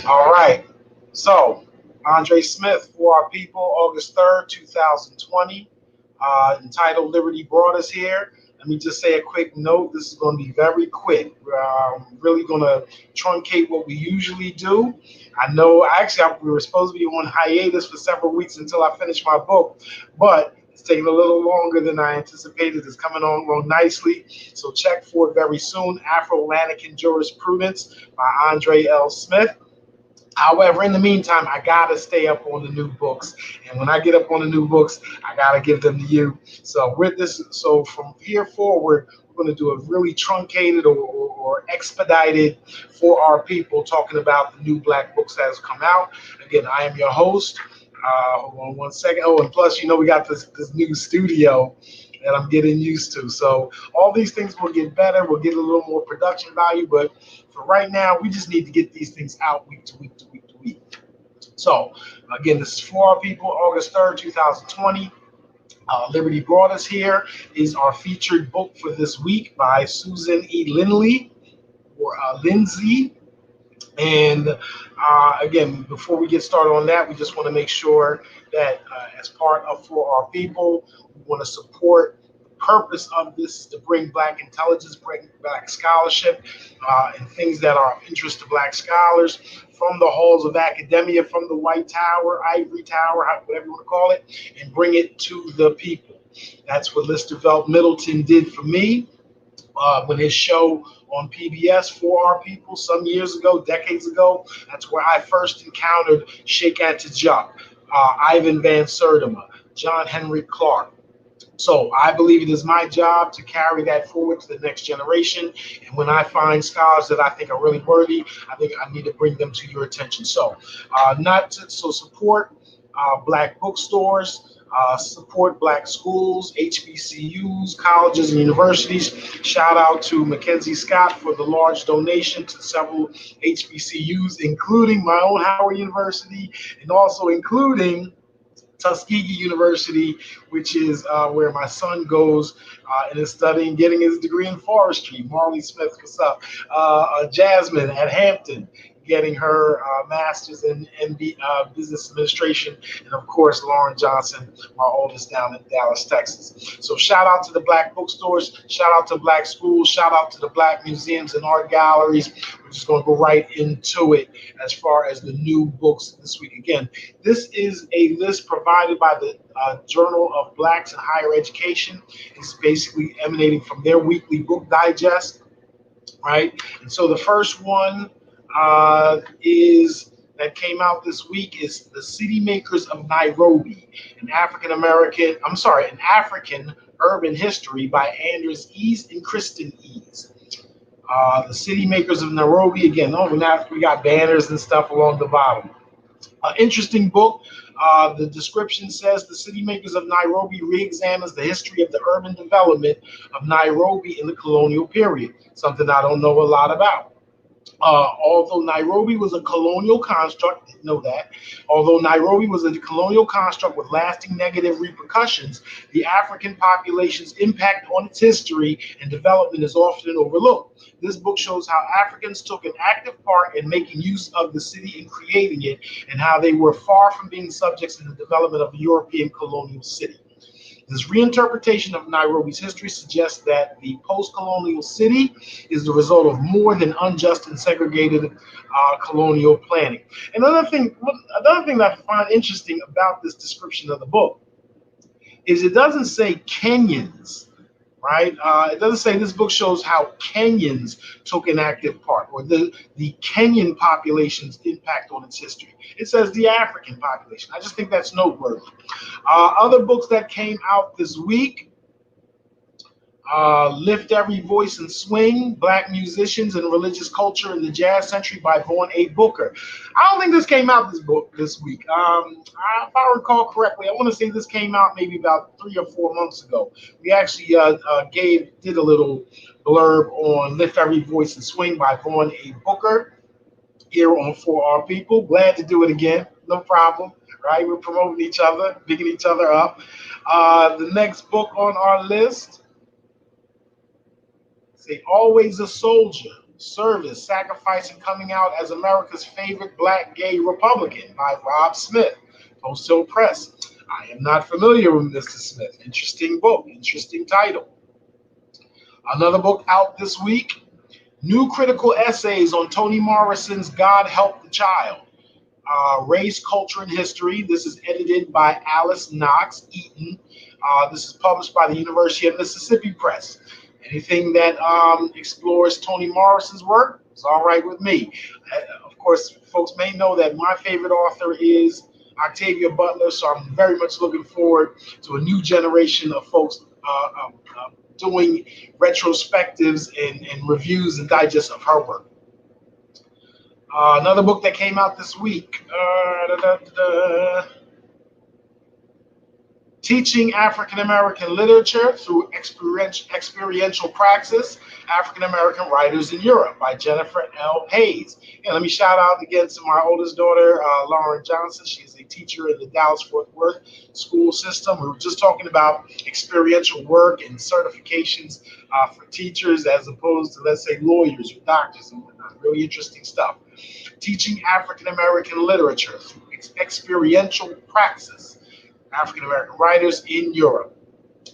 All right. So, Andre Smith, For Our People, August 3rd, 2020, entitled Liberty Brought Us Here. Let me just say a quick note. This is going to be very quick. We're really going to truncate what we usually do. I know, actually, we were supposed to be on hiatus for several weeks until I finish my book, but it's taking a little longer than I anticipated. It's coming on nicely. So check for it very soon. Afro-Atlantic Jurisprudence by Andre L. Smith. However, in the meantime, I gotta stay up on the new books, and when I get up on the new books, I gotta give them to you. So with this, so from here forward, we're going to do a really truncated or expedited For Our People, talking about the new Black books that has come out. Again, I am your host. Hold on one second. Oh, and plus, we got this new studio that I'm getting used to. So all these things will get better. We'll get a little more production value, but for right now, we just need to get these things out week to week to week to week. So again, this is For Our People, August 3rd, 2020. Liberty Brought Us Here is our featured book for this week by Susan E. Linley, or Lindsay. And again, before we get started on that, we just want to make sure that as part of For Our People, we want to support. The purpose of this is to bring Black intelligence, bring Black scholarship, and things that are of interest to Black scholars from the halls of academia, from the White Tower, Ivory Tower, whatever you want to call it, and bring it to the people. That's what Listervelt Middleton did for me when his show on PBS, For Our People, some years ago, decades ago. That's where I first encountered Sheikh Anta Ivan Van Sertima, John Henry Clark. So I believe it is my job to carry that forward to the next generation. And when I find scholars that I think are really worthy, I think I need to bring them to your attention. So support Black bookstores. Support Black schools, HBCUs, colleges, and universities. Shout out to Mackenzie Scott for the large donation to several HBCUs, including my own Howard University, and also including Tuskegee University, which is where my son goes and is studying, getting his degree in forestry. Marley Smith, what's up? Jasmine at Hampton, getting her master's in business administration, and of course Lauren Johnson, my oldest, down in Dallas, Texas. So shout out to the Black bookstores, shout out to Black schools, shout out to the Black museums and art galleries. We're just going to go right into it as far as the new books this week. Again, this is a list provided by the Journal of Blacks in Higher Education. It's basically emanating from their weekly book digest, right? And so the first one is that came out this week is The City Makers of Nairobi, an African urban history by Anders East and Kristin East. The City Makers of Nairobi, again, we got banners and stuff along the bottom. Interesting book. The description says The City Makers of Nairobi re-examines the history of the urban development of Nairobi in the colonial period, something I don't know a lot about. Although Nairobi was a colonial construct, didn't know that. Although Nairobi was a colonial construct with lasting negative repercussions, the African population's impact on its history and development is often overlooked. This book shows how Africans took an active part in making use of the city and creating it, and how they were far from being subjects in the development of a European colonial city. This reinterpretation of Nairobi's history suggests that the post-colonial city is the result of more than unjust and segregated colonial planning. Another thing that I find interesting about this description of the book is it doesn't say Kenyans, right? It doesn't say this book shows how Kenyans took an active part, or the Kenyan population's impact on its history. It says the African population. I just think that's noteworthy. Other books that came out this week, Lift Every Voice and Swing, Black Musicians and Religious Culture in the Jazz Century by Vaughn A. Booker. I don't think this came out this week. If I recall correctly, I want to say this came out maybe about 3 or 4 months ago. We actually did a little blurb on Lift Every Voice and Swing by Vaughn A. Booker here on For Our People. Glad to do it again. No problem. Right? We're promoting each other, bigging each other up. The next book on our list, say Always a Soldier Service, Sacrifice, and Coming Out as America's Favorite Black Gay Republican by Rob Smith, Post Hill Press. I am not familiar with Mr. Smith. Interesting book, interesting title. Another book out this week, New Critical Essays on Toni Morrison's God Help the Child, Race, Culture, and History. This is edited by Alice Knox Eaton. This is published by the University of Mississippi Press. Anything that explores Toni Morrison's work is all right with me. Of course, folks may know that my favorite author is Octavia Butler, so I'm very much looking forward to a new generation of folks doing retrospectives and reviews and digests of her work. Another book that came out this week, Teaching African American Literature Through Experiential Praxis, African American Writers in Europe by Jennifer L. Hayes. And let me shout out again to my oldest daughter, Lauren Johnson. She is a teacher in the Dallas-Fort Worth school system. We were just talking about experiential work and certifications for teachers as opposed to, let's say, lawyers or doctors and whatnot. Really interesting stuff. Teaching African American Literature Through Experiential Praxis, African American Writers in Europe.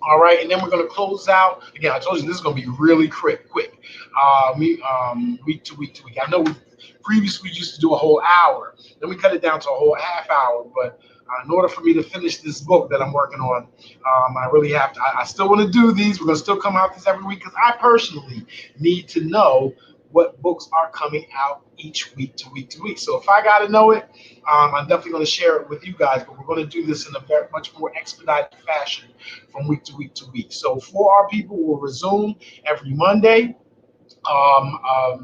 All right, and then we're going to close out. Again, I told you this is going to be really quick. Week to week. I know previously we used to do a whole hour. Then we cut it down to a whole half hour. But in order for me to finish this book that I'm working on, I really have to. I still want to do these. We're going to still come out this every week because I personally need to know what books are coming out each week to week. So if I got to know it, I'm definitely going to share it with you guys, but we're going to do this in a very much more expedited fashion from week to week. So For Our People will resume every Monday.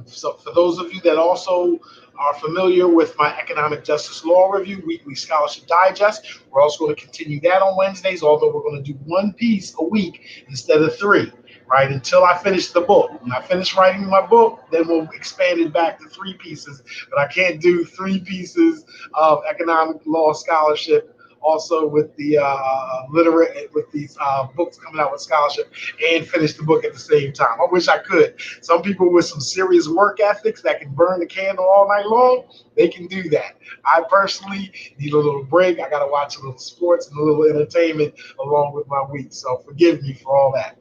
So for those of you that also are familiar with my Economic Justice Law Review, Weekly Scholarship Digest, we're also going to continue that on Wednesdays, although we're going to do one piece a week instead of three. Right, until I finish the book. When I finish writing my book, then we'll expand it back to three pieces. But I can't do three pieces of economic law scholarship also with the with these books coming out with scholarship and finish the book at the same time. I wish I could. Some people with some serious work ethics that can burn the candle all night long, they can do that. I personally need a little break. I got to watch a little sports and a little entertainment along with my week. So forgive me for all that.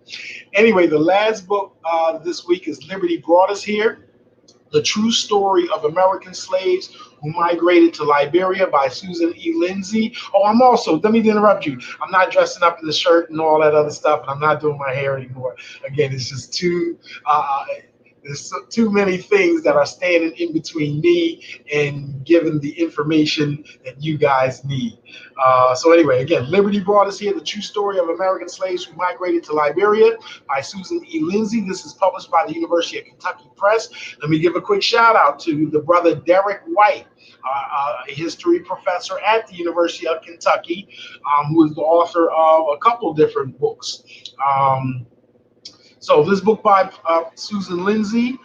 Anyway, the last book this week is Liberty Brought Us Here, The True Story of American Slaves Who Migrated to Liberia by Susan E. Lindsay. Oh, let me interrupt you. I'm not dressing up in the shirt and all that other stuff, and I'm not doing my hair anymore. Again, it's just there's too many things that are standing in between me and giving the information that you guys need. So anyway, again, Liberty Brought Us Here, The True Story of American Slaves Who Migrated to Liberia by Susan E. Lindsay. This is published by the University of Kentucky Press. Let me give a quick shout out to the brother Derek White, a history professor at the University of Kentucky, who is the author of a couple different books. So this book by Susan Lindsay,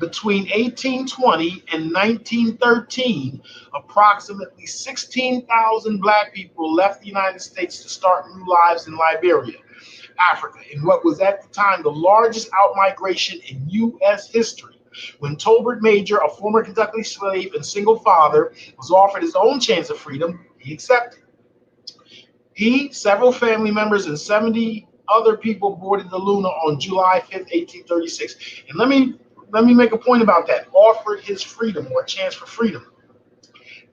between 1820 and 1913, approximately 16,000 Black people left the United States to start new lives in Liberia, Africa, in what was at the time the largest outmigration in U.S. history. When Tolbert Major, a former Kentucky slave and single father, was offered his own chance of freedom, he accepted. He, several family members, and 70 other people boarded the Luna on July 5th, 1836. And let me make a point about that. Offered his freedom, or a chance for freedom.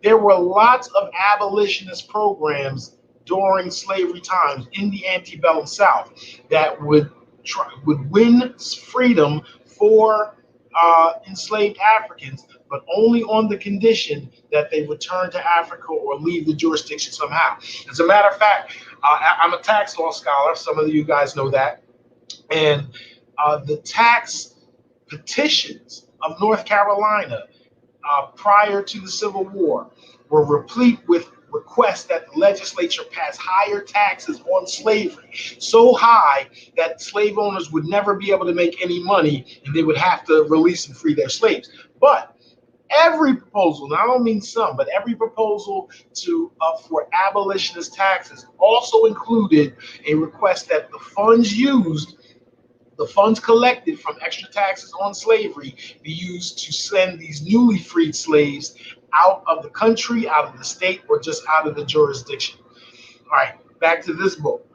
There were lots of abolitionist programs during slavery times in the antebellum South that would win freedom for enslaved Africans, but only on the condition that they return to Africa or leave the jurisdiction somehow. As a matter of fact, I'm a tax law scholar. Some of you guys know that. And the tax petitions of North Carolina prior to the Civil War were replete with requests that the legislature pass higher taxes on slavery, so high that slave owners would never be able to make any money and they would have to release and free their slaves. But every proposal, and I don't mean some, but every proposal for abolitionist taxes also included a request that the funds used The funds collected from extra taxes on slavery be used to send these newly freed slaves out of the country, out of the state, or just out of the jurisdiction. All right, back to this book,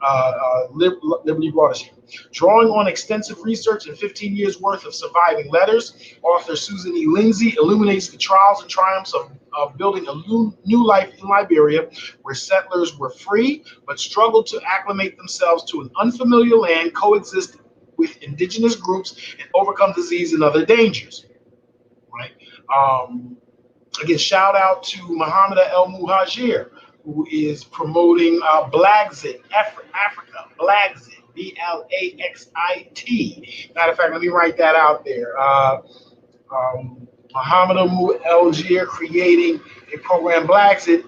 Liberty brought us here. Drawing on extensive research and 15 years worth of surviving letters, author Susan E. Lindsay illuminates the trials and triumphs of building a new life in Liberia, where settlers were free but struggled to acclimate themselves to an unfamiliar land, coexist with indigenous groups, and overcome disease and other dangers. Right? Again, shout out to Muhammad El Muhajir, who is promoting Blaxit, Africa, Blaxit, Blaxit. Matter of fact, let me write that out there. Muhammad El Muhajir creating a program, Blaxit,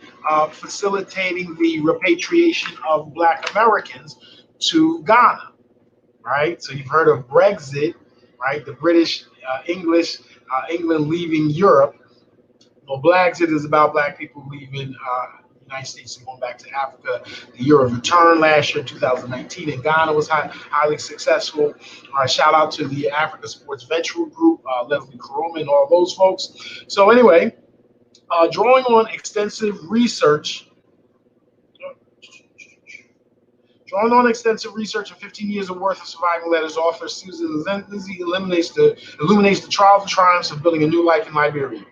facilitating the repatriation of Black Americans to Ghana. Right? So you've heard of Brexit, right? The British, England leaving Europe. Well, Blaxit is about Black people leaving the United States and going back to Africa. The year of return last year, 2019, in Ghana was highly successful. Shout out to the Africa Sports Venture Group, Leslie Karoma, and all those folks. So anyway, drawing on extensive research and 15 years of worth of surviving letters, author Susan Lindsay illuminates the trials and triumphs of building a new life in Liberia.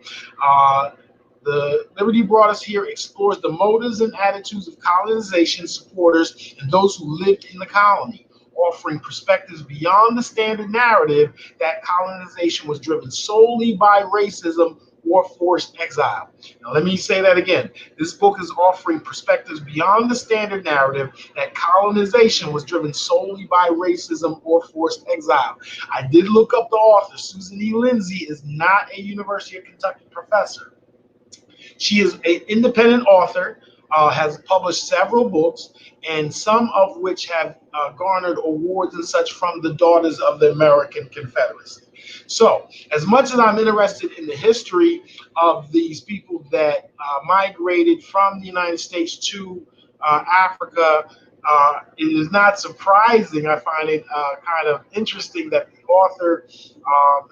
The Liberty Brought Us Here explores the motives and attitudes of colonization supporters and those who lived in the colony, offering perspectives beyond the standard narrative that colonization was driven solely by racism or forced exile. Now, let me say that again. This book is offering perspectives beyond the standard narrative that colonization was driven solely by racism or forced exile. I did look up the author. Susan E. Lindsay is not a University of Kentucky professor. She is an independent author, has published several books, and some of which have garnered awards and such from the Daughters of the American Confederacy. So, as much as I'm interested in the history of these people that migrated from the United States to Africa, it is not surprising. I find it kind of interesting that the author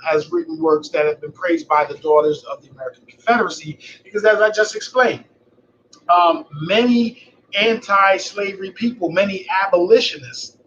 has written works that have been praised by the Daughters of the American Confederacy, because as I just explained, many anti-slavery people, many abolitionists,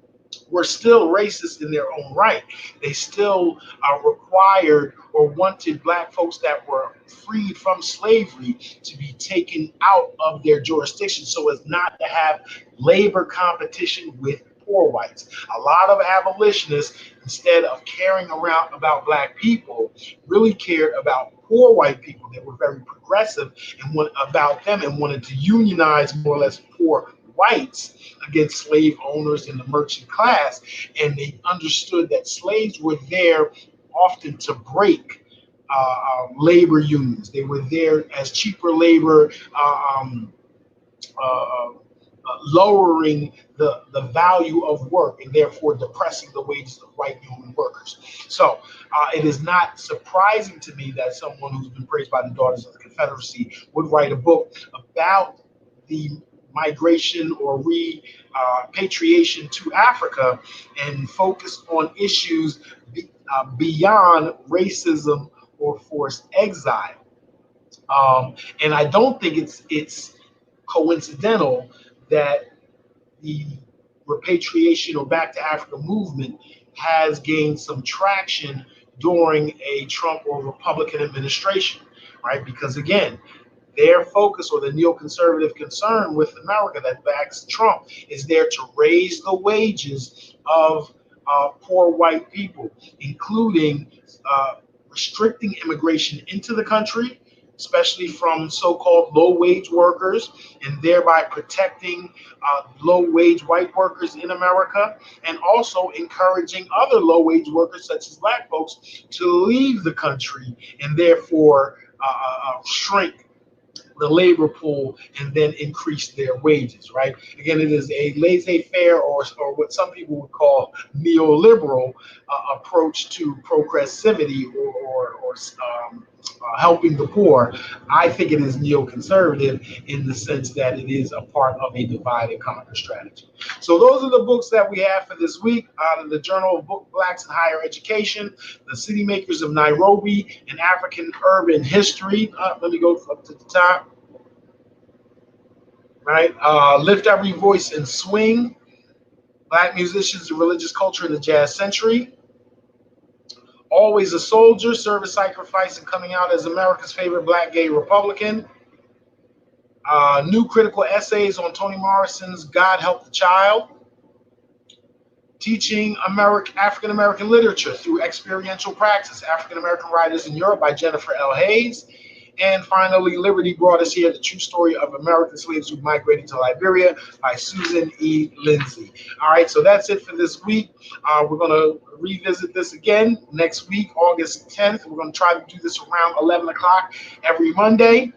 were still racist in their own right. They still required or wanted Black folks that were freed from slavery to be taken out of their jurisdiction so as not to have labor competition with poor whites. A lot of abolitionists, instead of caring around about Black people, really cared about poor white people. They were very progressive and wanted to unionize more or less poor whites against slave owners and the merchant class. And they understood that slaves were there often to break labor unions. They were there as cheaper labor, lowering the value of work and therefore depressing the wages of white human workers. So it is not surprising to me that someone who's been praised by the Daughters of the Confederacy would write a book about the migration or repatriation to Africa and focus on issues beyond racism or forced exile. And I don't think it's coincidental that the repatriation or back to Africa movement has gained some traction during a Trump or Republican administration, right? Because again, their focus, or the neoconservative concern with America that backs Trump, is there to raise the wages of poor white people, including restricting immigration into the country, especially from so-called low-wage workers, and thereby protecting low-wage white workers in America, and also encouraging other low-wage workers, such as Black folks, to leave the country and therefore shrink the labor pool and then increase their wages, right? Again, it is a laissez-faire or what some people would call neoliberal approach to progressivity or helping the poor. I think it is neoconservative in the sense that it is a part of a divide and conquer strategy. So those are the books that we have for this week out of the Journal of Book Blacks in Higher Education, The City Makers of Nairobi, and African Urban History. Let me go up to the top. Right, Lift Every Voice and Swing, Black Musicians and Religious Culture in the Jazz Century, Always a Soldier, Service, Sacrifice, and Coming Out as America's Favorite Black Gay Republican, New Critical Essays on Toni Morrison's God Help the Child, Teaching African American Literature Through Experiential Praxis, African American Writers in Europe by Jennifer L. Hayes, and finally, Liberty Brought Us Here, The True Story of American Slaves Who Migrated to Liberia by Susan E. Lindsay. All right, so that's it for this week. We're going to revisit this again next week, August 10th. We're going to try to do this around 11 o'clock every Monday.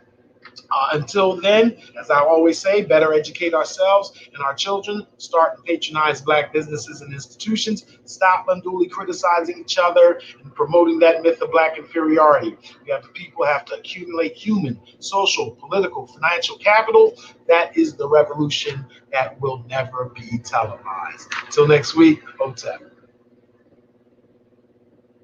Until then, as I always say, better educate ourselves and our children, start and patronize Black businesses and institutions, stop unduly criticizing each other and promoting that myth of Black inferiority. We have the people have to accumulate human, social, political, financial capital. That is the revolution that will never be televised. Until next week, Hotep.